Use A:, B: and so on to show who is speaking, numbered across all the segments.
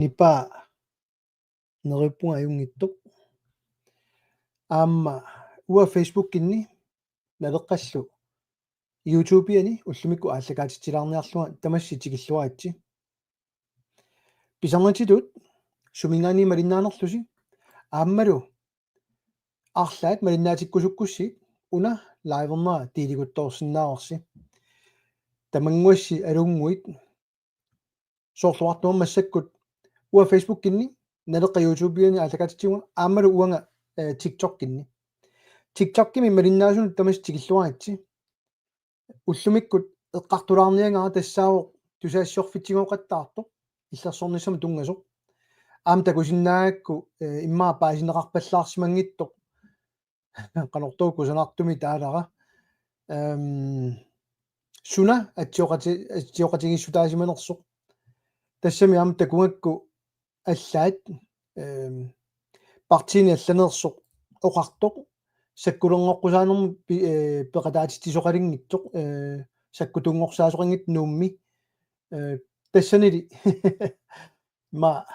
A: Nipa nerippunga ajungittuq aamma ua Facebook-kinni naleqqallu YouTube-iani ullumikku aallakaatitilaarniarluga tamassi tikilluaatsi pisarnatitut sumingaani malinnaanerlusi aammalu арлаат малиннаатиккусуккуссит уна лайвернера тиилигутторсиннаарси тамангуасси алунгуит соорлуартуам массаккут уа Facebook-кинни налеққа YouTube-иани ааллакаатитсигуна ааммалу уанга TikTok-кинни TikTok-кими малиннаасунут тамас тикиллуаатси уллумиккут эққартулаарниангара тассаавоқ тусаассиорфитсигооқаттаартоқ иллерсорниссама тунгасоқ аам такусиннаагакку иммаа паасинеқарпаллаарсимангиттоқ канортуукку санартуми таалара суна атсиоқатигиссутаасиманерсоқ тассами аам такугакку аллаат партини алланерсоқ оқартоқ саккулернеққусаанерми пеқатаатитсисоқалингиттоқ саккутунгорсаасоқингит нуумми тассанили ма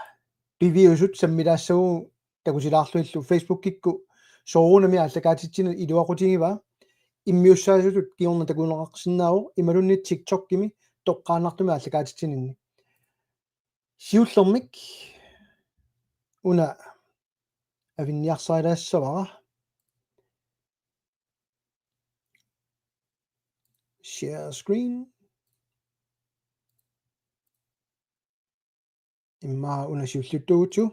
A: пивиусут саммилаассагу такусилаарлуиллу Facebook-кикку соорунами ааллакаатитсина илуақутигива иммиуссаасутут киорна такунеқарсинааву ималунни TikTok-кими тоққаанартуми ааллакаатитсининни сиуллермик уна авинниарсаалаассавара share screen имма уна сиуллуттугутсу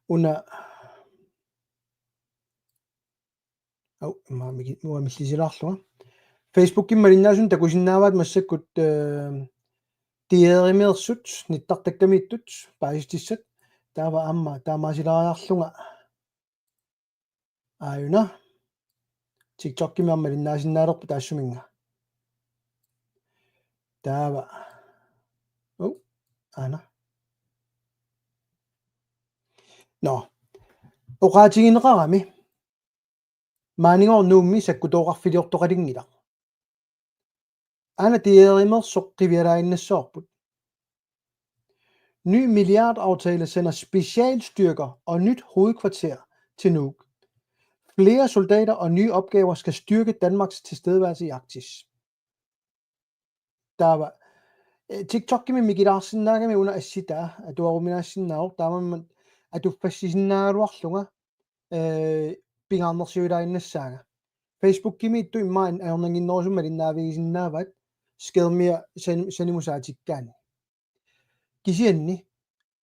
A: уна имма миллисилаарлуга Facebook-ким малиннаасун такусиннааваат массаккут тиеримиерсут ниттартаккамииттут паистиссат таава аама таамаасилариарлунга ааюна TikTok-кими аммалиннаасиннаалерпу таассуминга таава ана но оқаатигинеқарами маанигорнуумми саккутооқарфилиортоқалингила ана тиеримерсоқ қивиалаиннассоорпут Ny milliardaftale sender specialstyrker og nyt hovedkvarter til Nuuk. Flere soldater og nye opgaver skal styrke Danmarks tilstedeværelse i Arktis. Der var TikTok-kimi mikilaarsinnaagami una assita atuaruminaassinnaor taamamman atuffassisinnaagaluarlunga pingaarnersiulainnasaaga Facebook-kimi ittu immaan aornanginnerusumma linnaavigisinnaavaat skelmia sanimusaatikkaani kisianni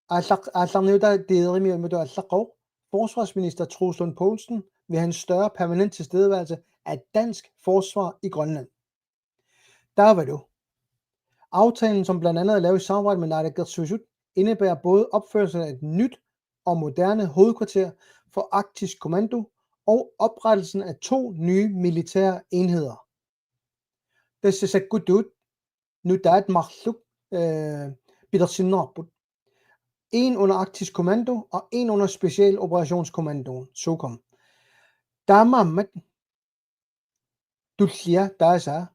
A: aallarniuta tiderimi imatu allaqoq forsvarsminister Troels Lund Poulsen vil have en større permanent tilstedeværelse af dansk forsvar i Grønland. Der var du. Aftalen, som blandt andet er lavet i samarbejde med Naalakkersuisut, indebærer både opførelsen af et nyt og moderne hovedkvarter for Arktisk Kommando og oprettelsen af 2 nye militære enheder. Det ser godt ud. Nu der er et magtluk bidersinnerput. En under Arktisk Kommando og en under Specialoperationskommandoen, SOCOM. Der er mammet, du siger, der er så,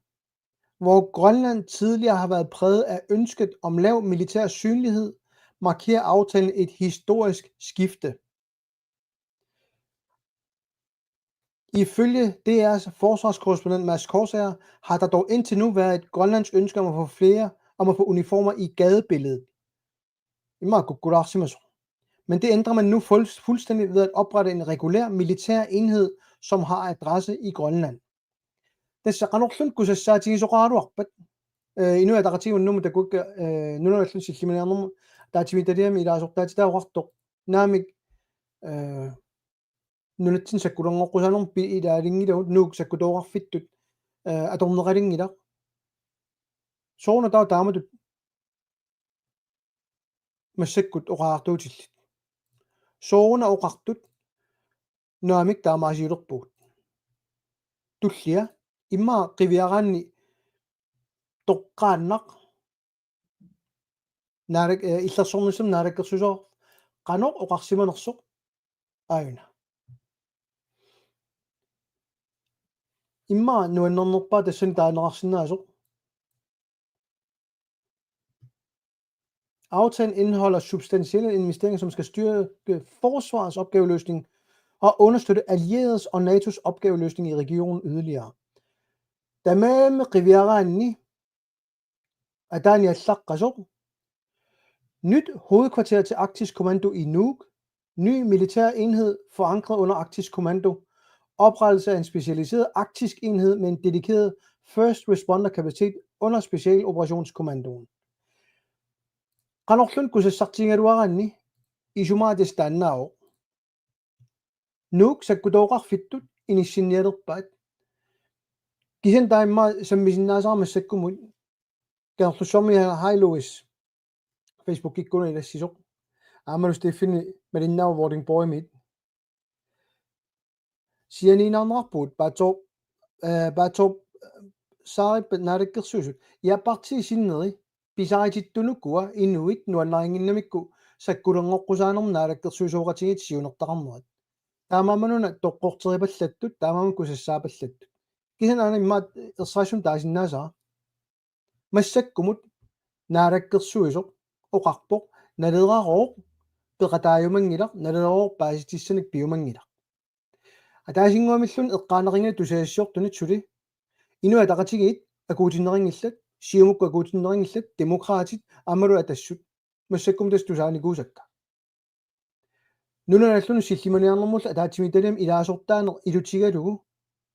A: hvor Grønland tidligere har været præget af ønsket om lav militær synlighed, markerer aftalen et historisk skifte. Ifølge DR's forsvarskorrespondent Mads Korsager har der dog indtil nu været et Grønlands ønske om at få uniformer i gadebilledet. Men det ændrer man nu fuldstændig ved at oprette en regulær militær enhed, som har adresse i Grønland. Tässä qanorlun kusassaatigisoqaaruarpat inua taqatigunnumu takuk nunuallun silliminernermu taatimitaliami ilaasortaatitaaruartoq naamik nunatsin sakkulangoqqusaanerpi ilaalingilagut nuuk sakkutooqarfittut atorneqalingilaq soorna taamatut massakkut oqaartuutillit soorna oqartut naamik taamaasiulerpugut tullia imma qiviaraanni toqqaannaq naarak illersornissam naalakkersusoo qanoq oqarsimanersoq aayuna imma nuannernerpaa tassan taanerarsinnaasoq Aftalen indeholder substantielle investeringer, som skal styrke forsvarets opgaveløsning og understøtte allieredes og NATO's opgaveløsning i regionen yderligere. تمام قبيراني أداني الثقة nyt hovedkvarter til Arktisk Kommando i Nuuk, ny militær enhed forankret under Arktisk Kommando, oprettelse af en specialiseret arktisk enhed med en dedikeret First Responder kapacitet under Specialoperationskommandoen. Qanorlun kussassartingaluaranni isumaatistannao. Nuuk sakkutooqarfittut inissinnialerpaat. Kisen taimma sammisinnaasarmassakkumut kanerlussormiha hailuis Facebook ikkuna ilassisoq aamanu Steffini malinnau Vordingborgimit sianiinaarnerput baator saarippat naalakkersuusut iapparti sinneri pisaritittunukua inuit nuannaringinnamikku sakkulerngorqusaanermu naalakkersuusuoqatigit siunertaqarnerat taamaamanuna toqqorteripallattut taamaama kusassaapallattut kisan aana immaat ersaassun taasinnaasara massakkumut naalakkersuisoq oqarpoq naleraroq peqataayumangilaq naleraroq paasittissanik piumangilaq атаасингуамиллун эққаанерингат тусаассиортунит сули инуа тақатигиит акуутиннерингиллат сиумукку акуутиннерингиллат демократит амалу атассут массаккум тас тусааникуусакка нунаналлуну силлиманиарнэрмулла атаатимиталиам илаасортаанер илутигалугу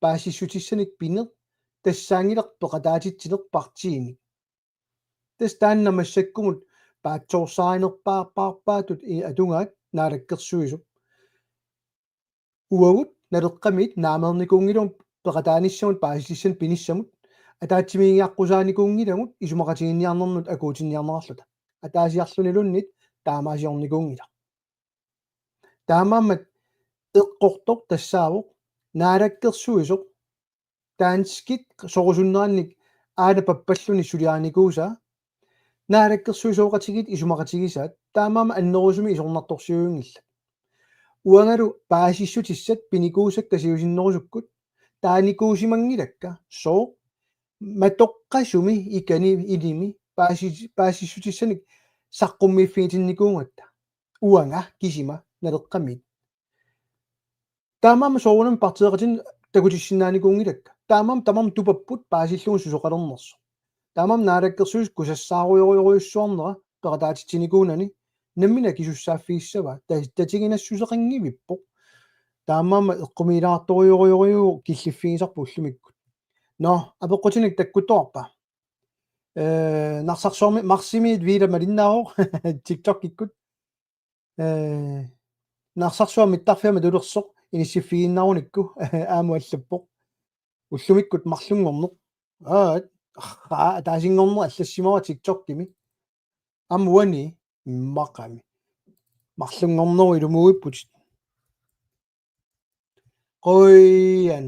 A: паассиссутиссаник пинеқ тассаангилеқ пеқатаатитсилеқ партиини тас таанна массаккумут паатсоорсааринерпаарпаарпаатут атунгаат наалаккерсуисуп уагут налеққамит наамерникуунгилум пеқатааниссамут паасиссан пиниссамут атаатсимигиаққусааникуунгилагут исумақатигинниарнернут акуутинниарнерарлута атаасиарлунилуннит таамаасиорникуунгила таамааммат эққортоқ тассаавоқ наалаккерсуисоқ таанскит сорусуннеранник аана паппаллуни сулиааникууса наалаккерсуисооқатигит исумақатигисаат таамаама аннерусуми исорнарторсиуюнгилла уангалу паасиссутиссат пиникуусакка сиусиннерусуккут тааникуусимангилакка соо матоққасуми икани илими паасиссутиссаник саққуммиффигитинникуунгатта уанга кисима налеққамит таамаама соорунам партиеқатин такутиссинааникуунгилакка таамам тупаппут паасиллугу сусоқалернерсо таамам наалаккерсуис кусассааруйоруйуссуарнера пеқатаатитсиникуунани наммина кисуссааффигиссава татигинассусеқангивиппо таамаама эққумилаарторюоруйоруйу киллиффигисарпуллумиккут но апеққутиник таккутоорпа нарсарсуарми марсимиит вила малиннаавоо TikTok иккут нарсарсуарми тарфиама тулерсоқ иниссиффигиннааруникку аамуаллаппоқ уллумиккут марлунгорнеқ таасингорнер аллассимава TikTok кими амуани мақами марлунгорнеру илумуиппут қойян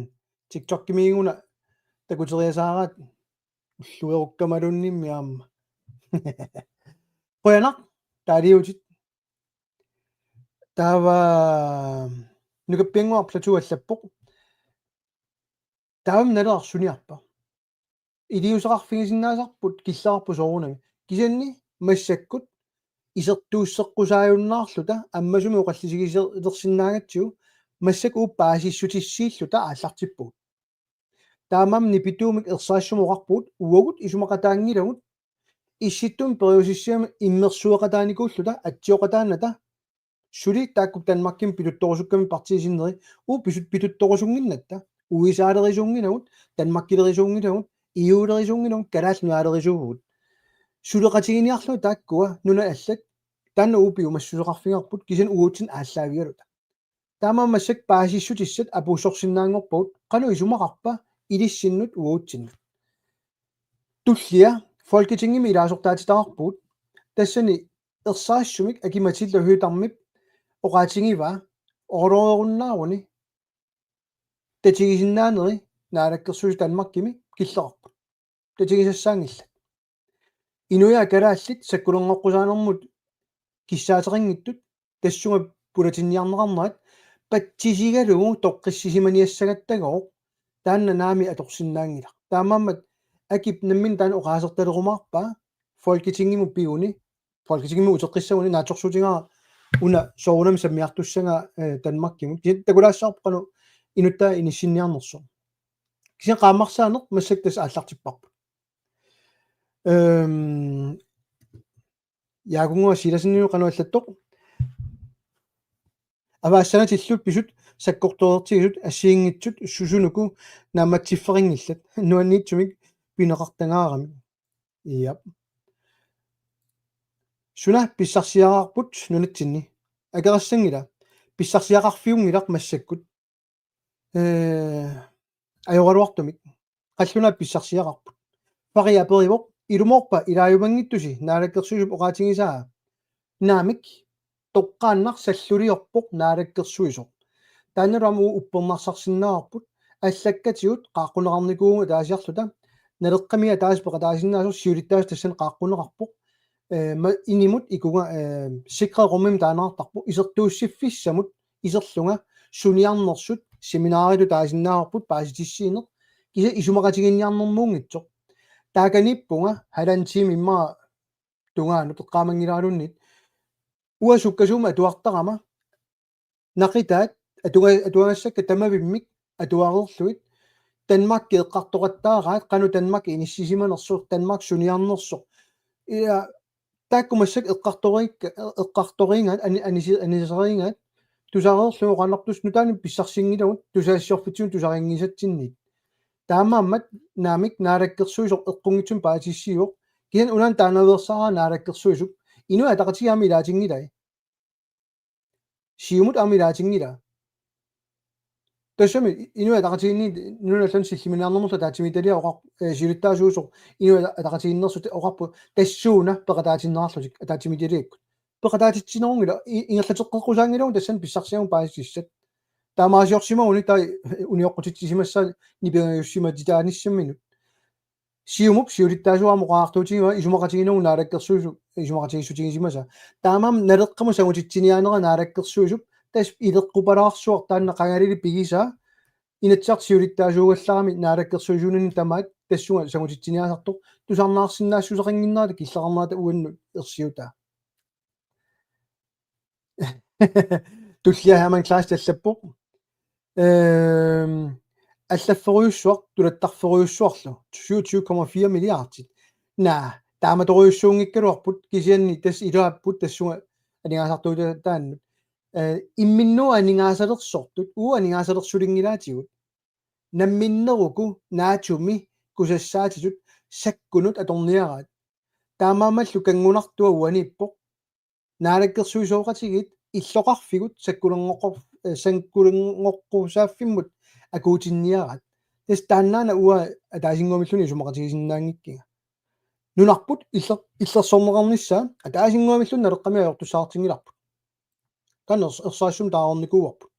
A: TikTok кимигуна такутериасаараат уллуеруккамалуннимми аама қойянақ таалиутит таава нукаппиангуар платуаллаппоқ таам налеарсуниарпа илиусеқарфигисиннаасарпут киллаарпу соорунами кисанни массаккут исертууссеққусааюннаарлута аммасуми оқаллисигисерсиннаагатсиу массак ууппаасиссутиссииллута ааллартиппут таамамни питуумик ерсаассумоқарпут уагут исумақатаангилагут исситтум периусиссиами иммерсуақатааникууллута атсиоқатааната сули тааккуп танмарким пилутторусукками партисиннери писут пилутторусунгиннатта уисаалерисунгилагут танмаркилерисунгилагут иуулерисунгилагут калаалнуалерисуугут сулеқатигиниарлу тааккуа нуна аллат таанна уупиумассулеқарфингарпут кисан уутсин ааллаавигалута таамаамассак паасиссутиссат апуссорсиннаангорпут қану исумақарпа илиссиннут уутсиннут туллиа folketingimi илаасортаатитақарпут тассани ерсаассумик акиматилла хуутармип оqaатингива оролоруннааруни татигисиннаанери наалаккерсуис танмаркими киллеқарпут татигисассаангилла инуя калааллит саккуленгоққусаанермут киссаатерингиттут тассунга пулатинниарнеқарнерат патсисигалугу тоққиссисиманиассагаттагоо таанна наами аторсиннаангила таамааммат акип наммин таан оqaасерталерумаарпа folketingimу пигуни folketingimi uteqissaguni naatorsuutigaa una soorunam sammiartussaga Danmarkkimu takulaassaarpaqanu inuttaa inissinniarnersu kisia qaammarsaaneq massak tas aallartipparpu yaakunguа силасинниу qanuallattoq аваассанаtillut pisut sakkortoortigisut ассиингитсут сусунуку нааматсифферингиллат нуанниитсумик пинеқартангаарами иап суна писсарсиараарпут нунатсинни акерассангила писсарсиақарфиунгилақ массаккут ajorluartumik qalluna pissarsiaqarput pariaperivoq ilumorpa ilaayumangittusi naalakkersuisup oqaatigisaa naamik toqqaannar salluliorpoq naalakkersuisoq taannaluamu uppernarsarsinnaarput аллаккатигут qaaqquneqarnikuugu taasiarluta naleqqamia taaspeqataasinnaasu siulittaas tassan qaaqquneqarpoq inimut ikuga sikrerummim taanaartarpoq isertuussiffissamut iserlunga suniarnersut seminaarilu taasinnaaarput paasitissiineq kisa isumaqatiginniarnermuungitsoq taakanippunga halantiim immaa tungaanu teqqaamangilaalunnit uasukkasuma atuartarama naqitaat atuagassakka tamavimmik atuarerluit Danmarkki eqqartoqattaaraat qanu Danmarkki inissisimanersuq Danmark suniarnersoq ia taakkumassak eqqartoriingaat aniseriingaat tusaareerlugu qannartus nutaani pissarsingilagut tusaassiorfitiun tusaringisatsinniit taamaammat naamik naalakkersuisoq eqqungitsum paatissiuoq kian unan taanaversaraa naalakkersuisuk inu ataqatigaami ilaatingilai siumut aami ilaatingila tassami inu ataqatiginni nunallan silliminaarnernerlu taatsimitalia oqar siulittaasuusoq inu ataqatiginnersut oqarpu tassuuna peqataatinneraarlutik ataatimitaliakkut peqataatitsinerungila ingerlateqqeqqusaangilagun tassan pissarsiagun paasissat taamaasiorsimaguni tai unioqqutitsisimassa nipingajussimatitaanissamminut siumup siulittaasuamu qaartuutigiwa isumaqatiginerun naalakkersuisu isumaqatigissutigisimmasa taamaam naleqqamu sagutitsiniaanera naalakkersuisup tas ileqqupalaarsuaq taanna qangalili pigisaa inatsiart siulittaasuugallarami naalakkersuisuunini tamaat tassunga sagutitsiniaasartoq tusarnaarsinnaassусеқингиннаата киллақарнаата уанну ерсиута туллиааман класс таллаппоқ аллафферуйуссуақ тулаттарферуйуссуарлу 27,4 миллиардит наа тааматоруйуссуунгиккалуарпут кисианни тас илуаппут тассунга анигаасартуута тааннут имминнуа анигаасалерсортут анигаасалерсулингилаатигут намминнеруку наатуми кусассаатисут саккунут аторниараат таамаамаллу кангунартуа уаниппоқ наалаккерсуисооқатигит иллоқарфигут санкулингоққусааффиммут акуутинниарат тас тааннаана уа атаасингуамиллуни сумақатигисиннаангиккига нунарпут иллерсорнеқарнissaа атаасингуамиллун налеққами аёртуссаартингиларпут каннерс ерсаассум таарорникууарпут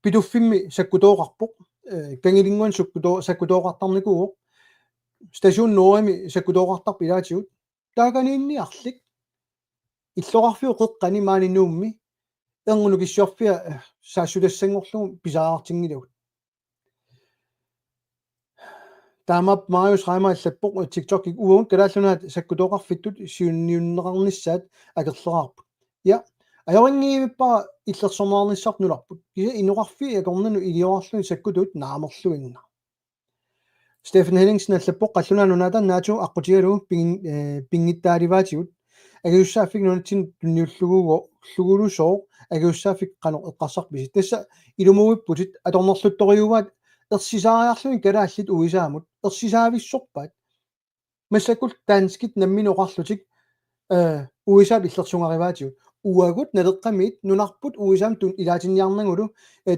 A: питуффимми саккутооқарпоқ кангилингуан саккутооқартарникууоқ стасиун нуурами саккутооқартарпи илаатигут тааганиинниарлик иллоқарфиу қеққани маанинуумми эрнгуну киссуарфиа саассулассангорлугу писараартингилагут таамап мариус райма аллаппоқ TikTok-ик уун калааллунаат саккутооқарфиттут сиунниуннеқарниссаат акерлераарпут я аёрингиивиппара иллерсорнаарниссарнуларпут киса инуқарфи акорнану илиоарлуни саккутуут наамерлуинна Стефан Henningsen аллаппоқ қаллунаанунаатаа наату аққутигалугу пингиттааливаатигут агиуссааффик нунатсин тунниуллугулусоо агиуссааффик қано эққарсарписи тасса илумуиппутит аторнерлутториуваат ерсисаариарлуни калааллит уисаамут ерсисаависсорпаат массакул таанскит намминоқарлутик уисаап иллерсунгариваатигут уагут налеққамиит нунарпут уисаам тун илаатинниарнагулу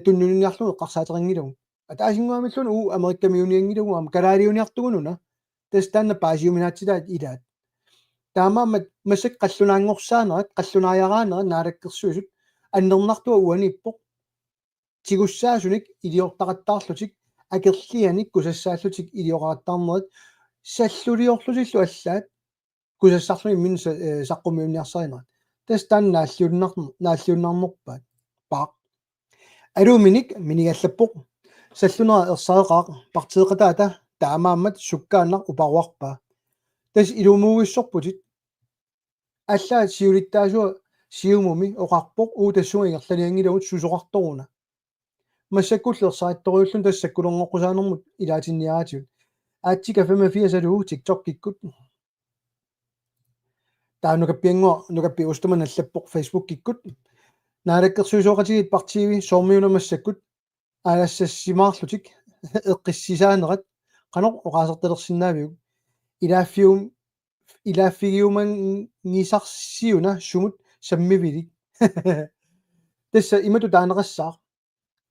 A: туннуниарлуни эққарсаатерингилагу атаасингуамиллуни уу америккамиуниангилагу ам калаалиуниартугунуна тас таанна паасиуминаатсилаат илаат таамаамат масак қаллунаангорсаанерат қаллунааjaраанера наалаккерсуисут аннернартуа уаниппоқ тигуссаасуник илиортақаттаарлутик акерлианик кусассааллутик илиоқараттаарнерат саллулиорлутиллу аллаат кусассарлуни мин саққумиунниарсаринерат тас таан нааллиуннарнерпаат паа алуминик минигаллаппоқ саллунера ерсаеқаа партиеқатаата таамааммат суккааннар упаруарпаа тас илумуугиссорпутит аллаа сиулиттаасуа сиумуми оқарпоқ уутассуга ингерланиангилавут сусоқарторуна массаккуллерсаатториуллун тассаккулернеққусаанермут илаатинниаратиут аатсика 85 алуу TikTok киккут таанукаппиангуа нукаппи устуман аллаппоқ Facebook киккут наалаккерсуисоқатигит партиви соормиунамассаккут алассассимаарлутик эққиссисаанерат қанор оқаасерталерсинаавиук илааффигиуман нисарсиуна сумут саммивилик тасса имату таанеқассаа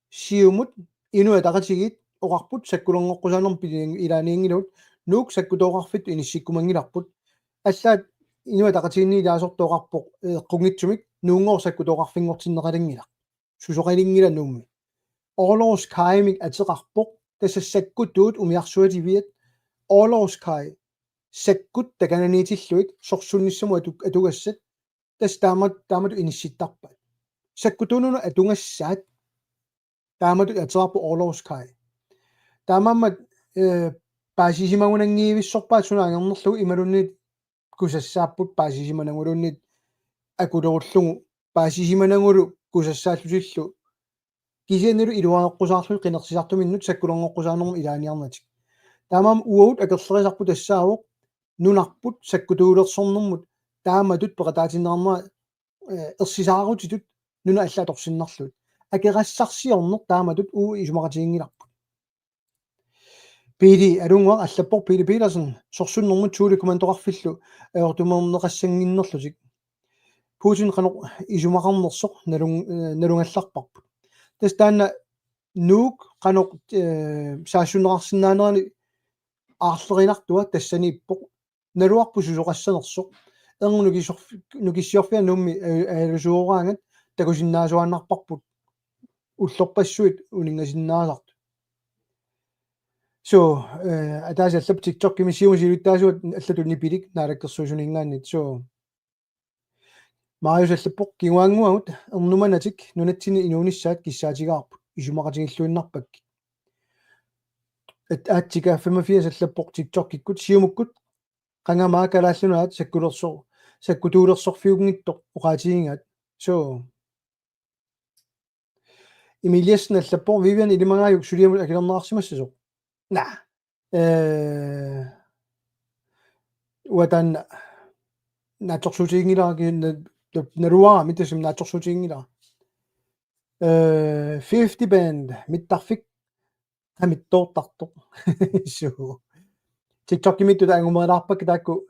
A: сиумут инуа тақатигит оқарпут саккулернеққусаанерм пилиан илааниангилавут нуук саккутооқарфит иниссиккумангиларпут аллаат инуа тақатигинни илаасортооқарпоқ эққунгитсумик нуунгоор саккутооқарфингортиннеқалангила сусоқалингила нуумми орлоускаимик атеқарпоқ тассассаккутуут умиарсуативиат орлоускай саккут такананиитиллуит сорсунниссаму атугассат тас таамат инисситтарпат саккутунуна атунгассаат таамат атерапу орлоускай таамаммат паасисимагунангиивиссорпаат сунаангернерлу ималуннит кусассааппут паасисиманангулуннит акулеруllугу паасисиманангулу кусассааллутиллу кисианнилу илуааққусаарлу қинерсисартуминнут саккулернеққусаанерму илааниарнатик таамам уаут акерлерисарпу тассаавоқ нунарпут саккутуулерсорнэрмут тааматут пеқатаатиннерма ерсисаарутитут нуна аллааторсиннарлут акерассарсиорнер тааматут уу исумақатиингиларпут пили алунгуа аллаппор пили пилерсен сорсуннэрмут сууликумантоқарфиллу аортумернеқассангиннерлутик Путин қанеқ исумақарнерсоқ налунгалларпарпут тас таана нуук қанеқ саассунеқарсинаанерани аарлеринартуа тассаниппоқ налуарпу сусоқассанерсоқ нукиссиорфиа нумми аалусуораангат такусиннаасуаннарпарпут уллорпассуит унингасиннаасарт so атаас аллап TikTok кимисиумасилуттаасуат аллатунни пилик наалаккерсуусунингааннит so мааюс аллаппоқ кигуангуагут ернуманатик нунатсини инуунissaат киссаатигаарпут исумақатигиллуиннарпак аатсика 85 аллаппоқ TikTok киккут сиумуккут qangamaa kalaallunaat sakkutуулерсорфиугниттоқ уqaатигингаат so имилиассна аллаппор вивиан илимагааюк сулиамут акилернеқарсимассасоқ на уатан наторсутигингилаа наруара митасим наторсутигингилаа 50 band миттарфик тамиттоортартоқ so TikTok кимитту таангумералаарпак таакку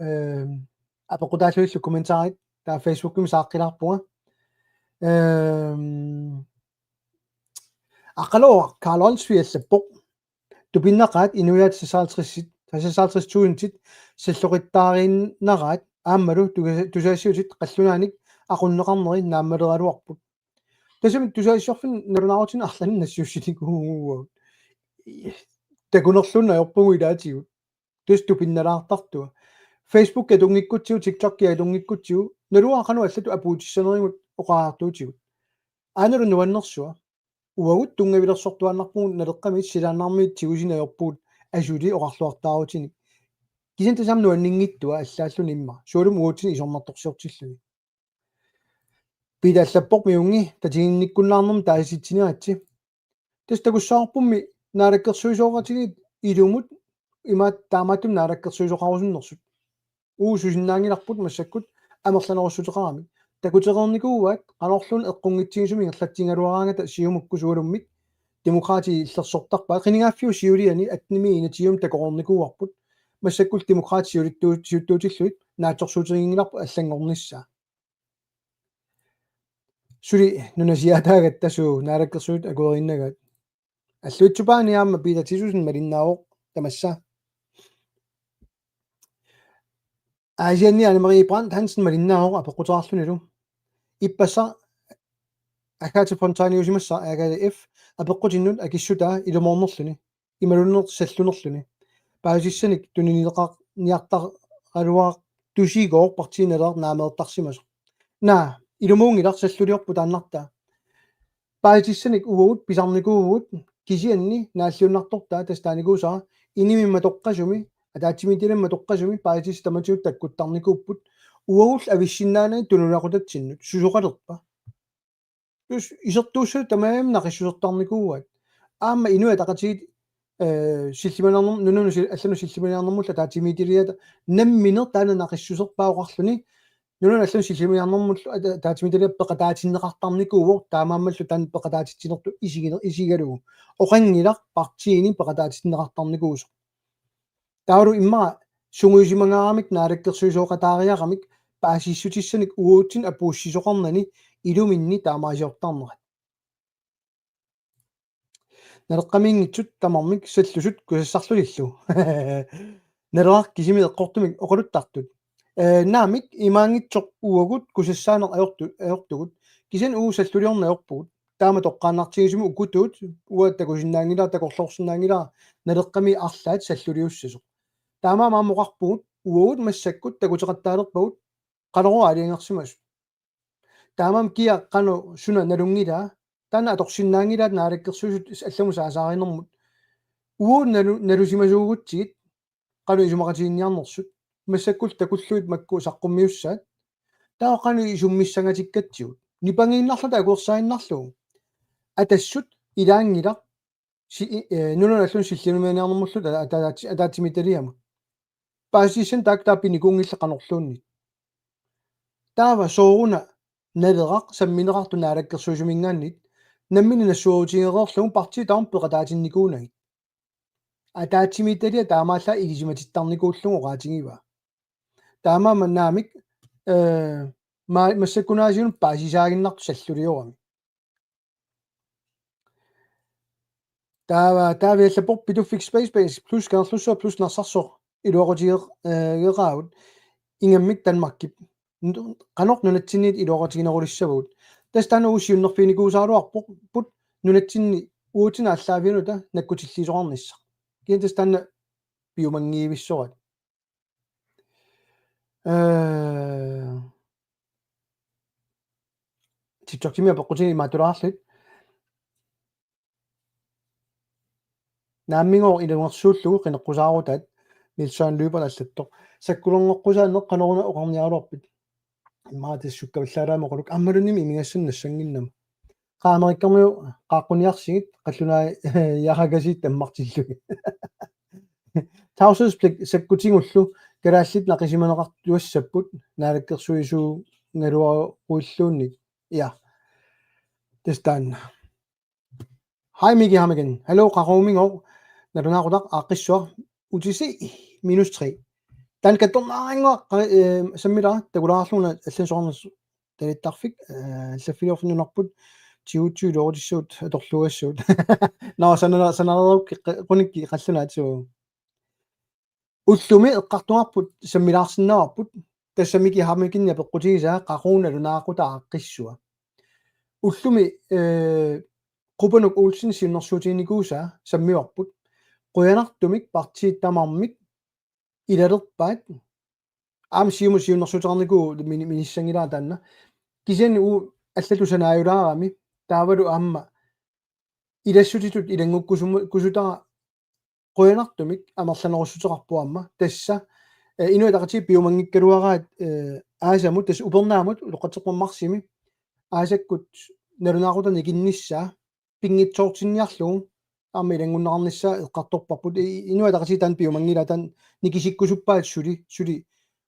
A: апоқутааллуиллу комментарит таа Facebook ким сааққилаарпуга ақалоо Карл-Олсвиаллаппоқ тупиннақаат инуяат 56 саллоқиттаарииннараат ааммалу тусаассиутит қаллунааник aqunneqarneri naammaleraluarput tasamit tusaissорfin nalunaarutin arlani nassiussitikuuguugut takunerlunna jorpugu ilaatigut tustu pinnalaartartua Facebook atungikkutsiu TikTok atungikkutsiu naluaqanu allatu apuutissanerigut oqaartuutigut aanalu nuannersua uagut tungavilersortuannarpugut naleqqami silaannarmiit tigusina jorpuut asuli oqarluartaaruutinik kisan tasam nuanningittua allaalluni imma suulum uutsin isornartorsiortilluni пидаллаппор миунги татигинниккуннаарнэрм тааситсиниратси тастакуссаарпумми наалаккерсуисооратигит илумут имаат таамааттум наалаккерсуисоқарусуннэрсут уусусиннаангиларпут массаккут амерланеруссутеқарами такутерерникууаат qanorlun эққунгитсигисуми ингерлатсингалуараангата сиумукку суулуммик демократи иллерсортарпаа қинигааффиу сиулиани атними инатиум такорникууарпут массаккул демократи сиуттуутиллуит наатсорсуутерингиларпу аллангорнissaa сули нунасиатаагаттасу наалаккерсуут акуериннагаат аллуитсупааниаама пилатисусин малиннаавоқ тамасса Asianni Anne-Marie Brandt Hansen малиннаавоқ апеққутаарлунилу иппаса акаати понтаниусимасса агали F апеққутиннут акиссутаа илуморнерлүни ималуннер саллунерлүни паасиссаник тунинилеқар ниартар тусигоор партинелер наамеэртарсимасо на илумуунгилар саллулиорпу тааннартаа паасиссаник угуут писарникуугут кисианни нааллиуннарторта тастааникуусаа инимимма тоққасуми атаатсимитиламма тоққасуми паасис таматиут таккуттарникууппут уагул ависсиннаанани тунунақутатсиннут сусоқалерпа тус исертууссу тамаам нақиссусертарникууат аама инуа тақатигит силлиманернер нунуну аллану силлиманернермулла таатимиитилиата намминер таана нақиссусерпаоқарлүни нунуну аллану силлиманернермулла таатимиитилиаппеқа таатиннеқартарникууво таамааммаллу таан пеқатаатитсинерту исигалу оқангилар партиини пеқатаатиннеқартарникуусо тауру имма сунгуисимангаарамик наалаккерсуисооқатаариарамик паасиссутиссаник уутсин апууссисоқарнани илуминни таамаасиортарнерат налеққамиингитсут тамармик саллусут кусассарлулиллу налеқар кисими эққортумик оқалуттартут наамик имаангитсоқ уагут кусассаанер аёртугут кисин саллулиорнаёрпугут таама тоққааннартигисуму укутуут уаттакусиннаангилаа такорлорсинаангилаа налеққами арлаат саллулиуссасоқ таама маамоқарпугут уагут массаккут такутеқаттаалерпагут қалоруа алиангерсимас таамам киа қану суна налунгилаа таана аторсиннаангилаат наалаккерсуусут алламу саасааринэрмут уут налусимасуугутсигит qalu isumaqatiinniarnersut массаккул такуллуит макку саққуммиуссаат таоқану исуммиссангатиккатсигут нипангииннарлата акуерсаиннарлугу атассут илаангила нуналлун силлинумианиарнэрмуллут атаатимиталиама паасисэн тактааппини кунгилла канорлуунни таава сооруна налерақ самминеқарту наалаккерсуусумингааннит наммини нассуутигереерлугу парти таам пеқатаатинникуунагит атаатимиталиа таамаалла игисиматиттарникууллугу оqaатигива таамаама наамик массаккунаасиун паасисаагиннарту саллулиорами таавиаллапор питуффик space плюс карлуссоо плюс нарсарсоо илуоqutigeq гераавут ингаммик танмаркип qanor nunatsinniit илуоqutiginerulissavut тастана уусиуннерфиникуусааруарпоq пут нунатсинни уутина аллаавиунута наккутиллисоqarnissa киентастанна пиумангиивиссорат тиктоктимиа пеққутини матулаарлут нааммингоо илунгерсууллугу қинеққусаарутаат милсаан луиперналлаттоқ саккулернеққусаанеқ қаноруна оқарниаруарпит имаатиссуккаваллаалаама оқулук аммалунними имигассун нассангиннама qaamerikkермиу qaaqquниарсигит қаллунаа ярагасит таммартиллуги таусуспик саккутингуллу калааллит нақисиманеқартуассаппут наалаккерсуисуу налуа уиллуунник я тестан хай миги хамаген hallo qaruumingor налунаақутақ ааққиссуа утиси -3 танкаттормаарингуа саммила такулаарлуна аллансоорнас талиттарфик аллаффилиорфинунарпут тиутсuu лоордиссуут аторлуассуут санарук қуникки қаллунаатсуу уллуми эққартуарпут саммилаарсиннаварпут тассамики хамикинна пеққутигисаа qaruuna лунаақута ааққиссуа уллуми qupанук уулсин сиуннэрсуутигникууsaa саммиорпут quyanartumik partiittamaarmik илалерпаат аамсиумусиуннэрсуутеқарникуу миниссангилаа таанна кисиани у аллалу санааюлаарами таавалу аама илассутитут илангуккусутара quyanartumik амерланеруссутеқарпуамма тасса инуатақати пиумангиккалуараат аасамут тас упернаамут улоққатеққуммарсими аасаккут налунаақутани кинниссаа пингитсоортинниарлугу аама илангуннеқарниссаа эққарторпарпут инуатақати таан пиумангила таан никисиккусуппаат сули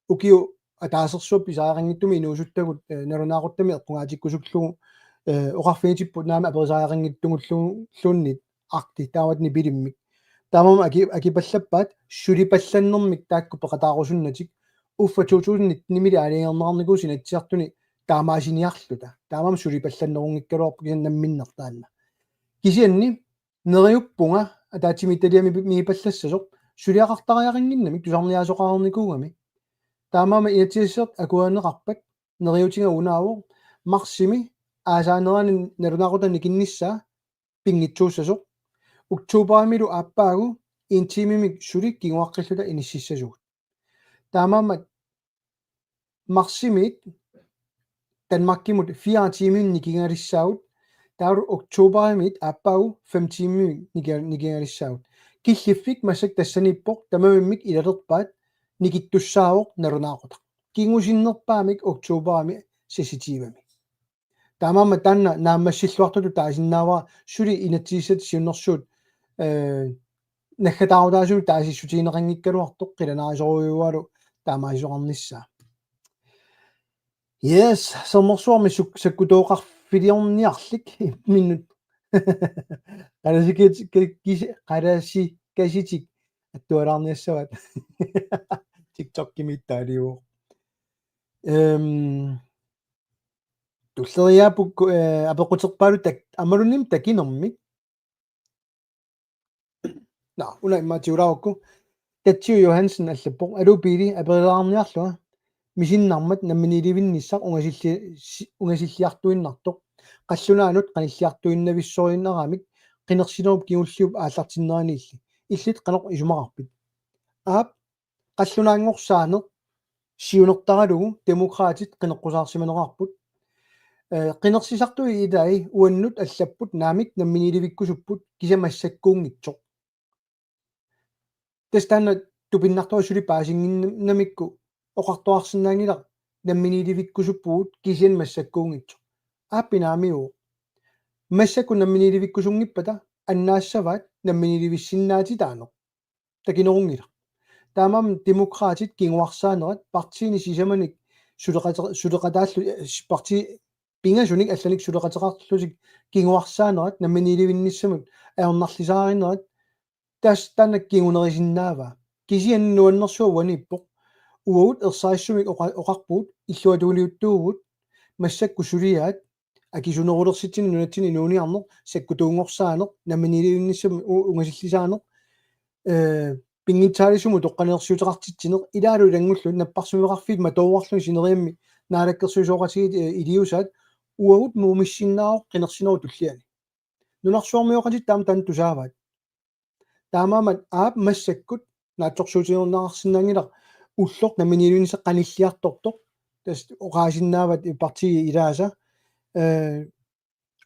A: укиу атаасерсуаппи саарангиттуми инуусуттагут налунаақуттами эққунгаатиккусуклугу оқарфинитиппут наама аперисаариангиттугуллууннит арти тааватни пилиммик таамама акипаллаппаат сулипалланнэрмик таакку пеқатаарусуннатик уффа 2019 алингернеқарникуу синатсиартуни таамаасиниарлута таамама сулипалланнерунгиккалуарпу кисаннамминнер таанна кисианни нериуппунга атаатимиталиами мигипаллассасоқ сулиақартариарингиннамик тусарниаасоқарникуугами таамама иатиассерт акуанеқарпак нериутинга унаавоо марсими аасаанерани налунаақутани кинниссаа пингитсууссасоқ октообаамилу ааппаагу интимимик сулик кигуаққиллута иниссиссасугут таамаама марсимит Danmarkimut 4 timer nikingarissaut taur oktoberimit aappagu 5 timer nikingarissaut killifik masak tassanippoq tamamimmik ilalerpaat nikittussaawoq nalunaaqutaq кингусиннерпаамик октообарами сиситивами таамаама таанна нааммассиллуартуту таасиннаавара сули инатсииссат сиуннэрсуут наггатаарутаасуми таасиссутиинеқангиккалуартоқ қиланаарисоруйуалу таамаисоқарнissaa yes sommersuarmi sakkutooqarfiliorniarlik minut qalasikitik аттуалаарниассават TikTok кимиттаалиу туллериаапук апеқутерпаалу так амалунним такинэрмик на уна имматиулаарукку татсиу Johansen аллаппоқ алупили аперилаарниарлуа мисиннармат намминиливинниссақ унгасиллиартуиннартоқ қаллунаанут қаниллиартуиннависсорииннераамик қинерсинеруп кигуллиуп ааллартиннераниилли иллит қанеқ исумақарпит аап қаллунаангорсаанеқ сиунертаралугу демократит қинеққусаарсиманераарпут қинерсисартуи илаи уаннут аллаппут наамик намминиливиккусуппут кисамассаккуунгитсоқ тастанна тупиннартуасули паасингиннамикку оқартуарсинаангилар намминиливиккусуппуут кисиан массаккуунгитсоқ ааппинаамиу массакку намминиливиккусунгиппата аннаассаваат намминиливиссиннаати таанеқ такинерунгила таамам демократит кингуарсаанерат партиини сисаманик сулеқатааллу парти пингасуник алланик сулеқатеқарлусик кингуарсаанерат намминиливинниссамут аернарлисааринерат тастанак кингунерисиннаава кисианнуаннэрсуаваниппоқ уут ерсаассумик оқарпуут иллуатуулиуттуугут массакку сулиаат акисунерулерситсини нунатсини нууниарнер саккутуунгорсаанеқ намминиливинниссам унгасиллисаанеқ пингитсаалисуму тоққанерсиутеқартитсинеқ илаалу илангуллу наппарсумеқарфит матоуарлун синериамми наалаккерсуисоқатигит илиусаат уагут муумиссиннаақ қинерсинеру туллиани нунарсуармиоқатит таама тан тусааваат таамаамат аап массаккут наатсорсуутиернаарсинаангилар уллоқ намминилуинисеқ қаниллиартортоқ тас оқаасиннаават партии илааса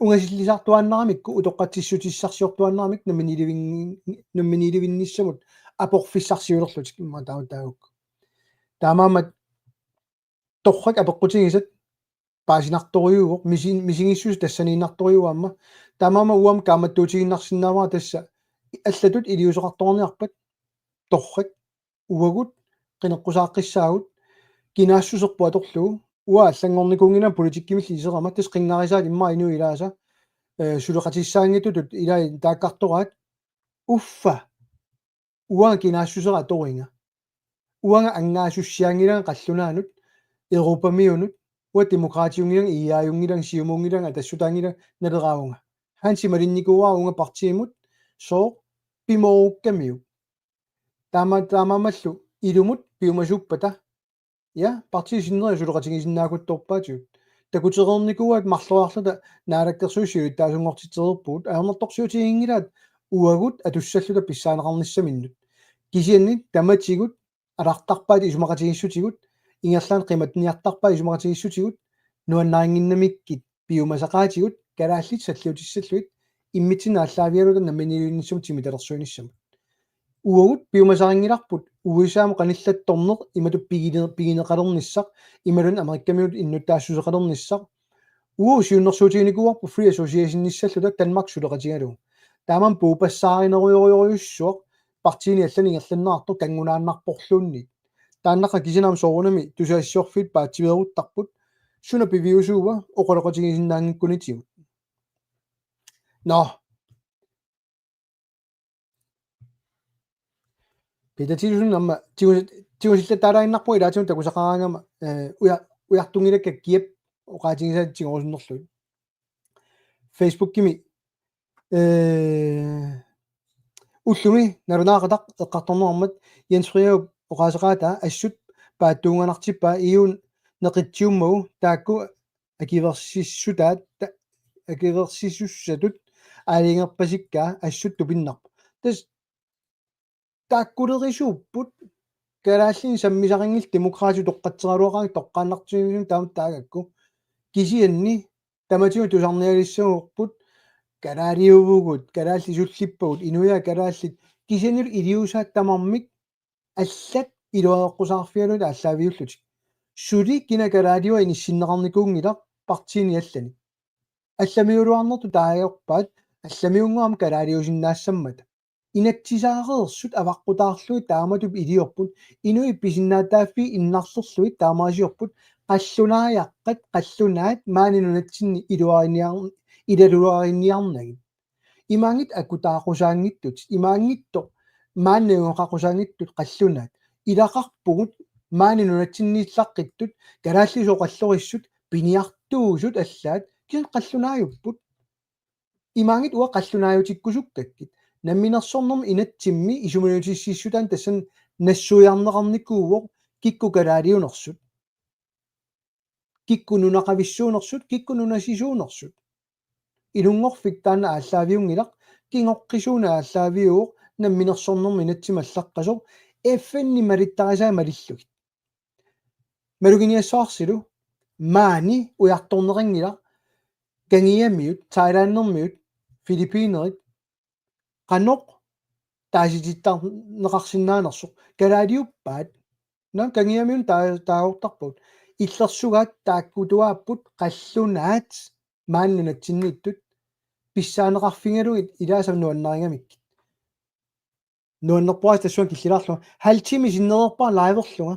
A: унгасиллисартуаннарамикку утоққатсиссутиссарсиортуаннарамик намминиливинниссамут апорфиссарсиулерлутик имма таутаагукку таамаамат торрак апеққутигисат паасинарториуоқ мисигиссус тассанииннарториуаама таамаама уам кааматтуутигиннарсинаавара тасса аллатут илиусоқарторниарпат торрак уагут қинеққусааққиссаагут кинаассусерпу аторлугу уа аллангорникунгина политиккимилли исерама тас қиннарисаат имма ину илааса сулеқатиссаангитутут илаи тааккартораат уффа уа кинаассусера торинга уанга ангаасуссиангилан қаллунаанут европамиунут уа демократиунгилан иааюнгилан сиумунгилан атассутаангилан налераавунга ханси малинникуаарунга партиимут соо пимооккамиу таамаамаллу илумут пиумасуппата я партии синнери сулеқатигисиннаакутторпаатиут такутерерникуат марлуарлута наалаккерсуусиут таасунгортитерерпуут аернэрторсуутигингилаат уагут атуссаллута писсаанеқарниссаминнут кисианнит таматигут алартарпаати исумақатигиссутигут ингерлаан қиматниартарпаа исумақатигиссутигут нуаннарингиннамиккит пиумасақаатигут калааллит саллиутиссаллуит иммитсинааллаавиалута намминилуинниссум тимиталерсуиниссам уагут пиумасарингиларпут уисаама каниллатторнеқ имату пигинеқалерниссақ ималун америккамиут иннуттаассусеқалерниссақ уу сиуннэрсуутигиникуарпу free association ниссаллута Danmark сулеқатигалу тааман пуупассааринеруйоруйуссуақ партиини аллани ингерланнеартор кангунааннарпорлуунни тааннақа кисинаам соорунами тусаассиорфит паатсиверуттарпут суна пивиусуува оқолоқатигисиннаангиккунитигут но питатилусун намма тигусиллатаалаиннарпу илаатиун такусақараангама уяртунгилакка киап оқаатигисаат тигорусуннерлут Facebook кими уллуми налунаақатақ эққарторнуармат Jens Friarup оқаасеқаата ассут пааттуунганартиппаа иун неқитсиуммагу таакку акиверсиссуссатут аалингерпасиккаа ассут тупиннарпа тас тааккулерисууппут калааллин саммисарингил демократиу тоққатсералуақаги тоққааннартигисун таамат таагакку кисианни таматиу тусарниалиссагуурпут калаалиувгут калаалли суллиппагут инуя калааллит кисианнил илиусаат тамармик аллат илуаеққусаарфиалута аллаавиуллутик сули кинакалаалиуа иниссиннеқарникуунгила партиини аллани алламиулуарнерту таажорпаат алламиунгуам калаалиусиннаассаммата инатсисаареерсут аваққутаарлуи тааматуп илиорпут инуи писиннаатааффи иннарлерлуи таамаасиорпут қаллунаариаққат қаллунаат маанинунатсинни илалуариниарнаги имаангит акутаақусаангиттут имаангитто маанниунгоқақусаангиттут қаллунаат илақарпугут маанинунатсиннииллаққиттут галааллисоқаллориссут пиниартуусут аллаат кин қаллунааюппут имаангит уа қаллунааютиккусуккаккит намминерсорнерм инатсимми исуманутиссиссутаан тассан нассуиарнеқарникууоқ кикку галаалиунерсут кикку нунақависсуунерсут кикку нунасисуунерсут илунгорфик таана ааллаавиунгилақ кингоққисууна ааллаавиуоқ намминерсорнерм инатсималлаққасоқ эффенни малиттарисаа малиллугит малугиниассоарсилу маани уярторнеқангила кангиамиут тайлааннэрмиут филиппинерит qanoq таасититтарнеқарсинаанерсоқ калаалиуппаат на кангиамиун тааортарпут иллерсугаат тааккутуааппут қаллунаат мааннунатсинниттут писсаанеқарфингалугит илаасам нуаннарингамик нуаннерпуас тассуан киллилаарлуга халтими синнерерпаа лайверлуга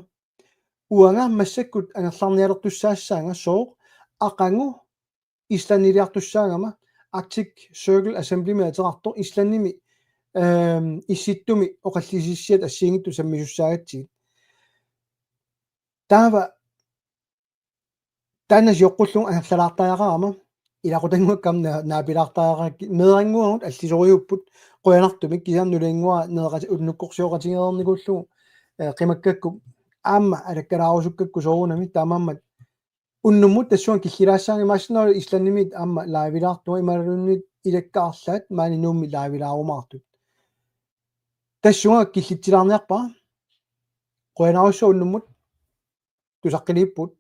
A: уанга массаккут ангерларниалертуссаассаанга соо ақангу исланнилиартуссаагама Arctic Circle Assembly меатерартор исланними исситтуми оқаллисиссиат ассиингитту саммисуссаагатсигит таава танас йоққуллун ангерлалаартаақарама илақутангуаккам наапилаартаақаракки мерангуагут аллисориуппут қуянартумик кисаарнулингуа неэқати уннуккорсиоқатингерерникууллугу қимаккакку аама алаккалаарусуккакку соорунами таамааммат уннуммут тассуан киллилаассаанги маасинаа исланнимит аама лаавилаартуа ималуннит илаккаарлаат маанинуумми лаавилаарумаартут тассуга киллитсилаарниарпаа қуянаруссуу уннуммут тусаққилииппут